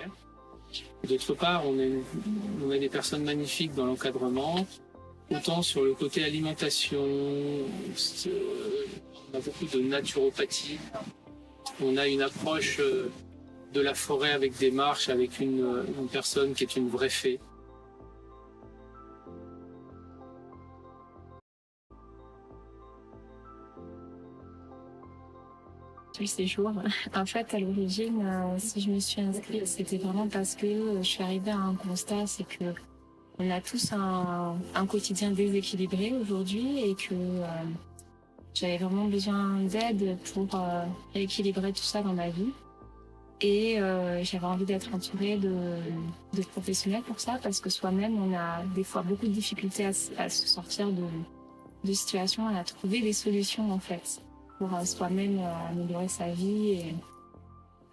partenaires. D'autre part, on a des personnes magnifiques dans l'encadrement, autant sur le côté alimentation, on a beaucoup de naturopathie, on a une approche de la forêt avec des marches, avec une personne qui est une vraie fée. Le séjour. En fait, à l'origine, si je me suis inscrite, c'était vraiment parce que je suis arrivée à un constat, c'est que on a tous un quotidien déséquilibré aujourd'hui et que j'avais vraiment besoin d'aide pour rééquilibrer tout ça dans ma vie. Et j'avais envie d'être entourée de professionnels pour ça, parce que soi-même, on a des fois beaucoup de difficultés à se sortir de situations, à trouver des solutions en fait, pour soi-même améliorer sa vie et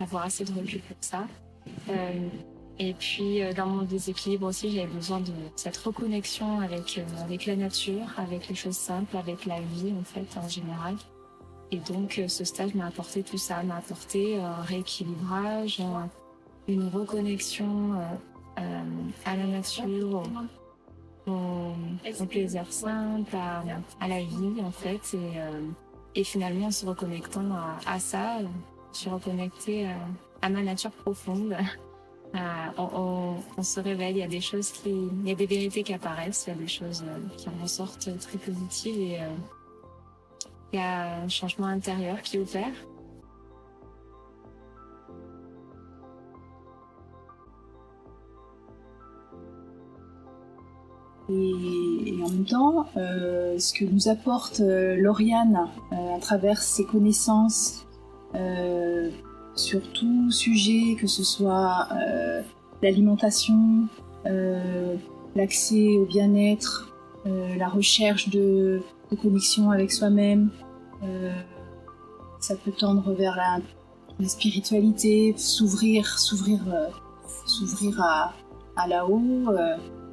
avoir assez de recul pour ça. Et puis dans mon déséquilibre aussi, j'avais besoin de cette reconnexion avec la nature, avec les choses simples, avec la vie en fait en général. Et donc ce stage m'a apporté tout ça, m'a apporté un rééquilibrage, une reconnexion à la nature, au plaisir simple, à la vie en fait. Et finalement en se reconnectant à ça, je suis reconnectée à ma nature profonde. On se réveille, il y a des choses il y a des vérités qui apparaissent, il y a des choses qui en ressortent très positives et il y a un changement intérieur qui opère. Et en même temps, ce que nous apporte Lauriane à travers ses connaissances sur tout sujet, que ce soit l'alimentation, l'accès au bien-être, la recherche de connexion avec soi-même, ça peut tendre vers la spiritualité, s'ouvrir à là-haut.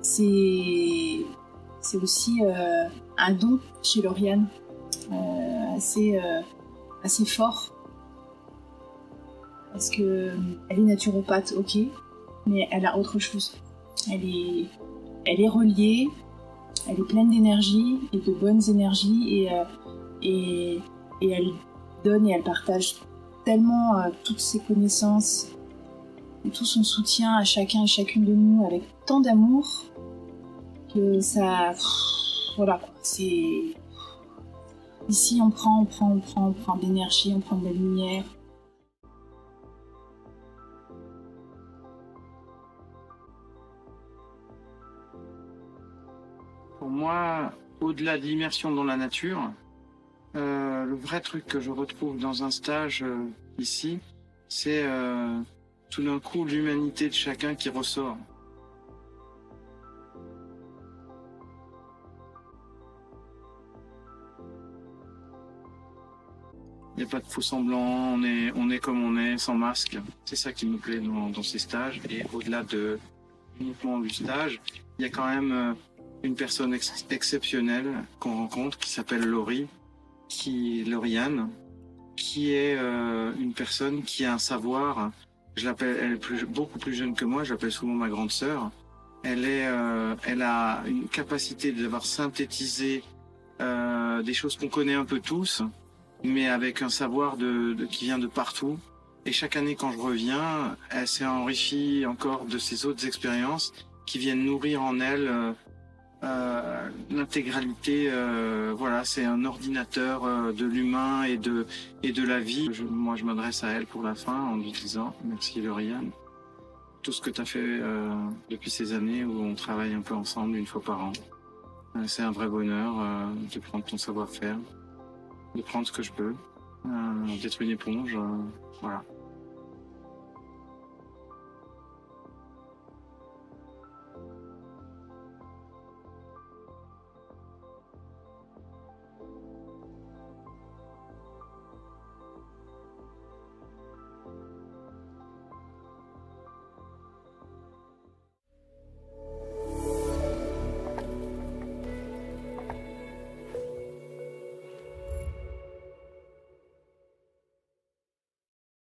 C'est aussi un don chez Lauriane, assez fort, parce que elle est naturopathe, ok, mais elle a autre chose. Elle est reliée, elle est pleine d'énergie et de bonnes énergies, et elle donne et elle partage tellement toutes ses connaissances et tout son soutien à chacun et chacune de nous avec tant d'amour que ça, voilà quoi, c'est ici on prend de l'énergie, on prend de la lumière. Pour moi, au-delà de l'immersion dans la nature, le vrai truc que je retrouve dans un stage ici, c'est tout d'un coup l'humanité de chacun qui ressort. Il n'y a pas de faux semblant, on est comme on est, sans masque. C'est ça qui me plaît dans ces stages. Et au-delà de uniquement du stage, il y a quand même une personne exceptionnelle qu'on rencontre qui s'appelle Lauriane, qui est une personne qui a un savoir. Elle est beaucoup plus jeune que moi, je l'appelle souvent ma grande sœur. Elle a une capacité d'avoir synthétisé des choses qu'on connaît un peu tous, mais avec un savoir qui vient de partout. Et chaque année, quand je reviens, elle s'est enrichie encore de ses autres expériences qui viennent nourrir en elle l'intégralité. Voilà, c'est un ordinateur de l'humain et de la vie. Moi, je m'adresse à elle pour la fin en lui disant merci Lauriane. Tout ce que tu as fait depuis ces années où on travaille un peu ensemble une fois par an. C'est un vrai bonheur de prendre ton savoir-faire, de prendre ce que je peux, d'être une éponge. Voilà.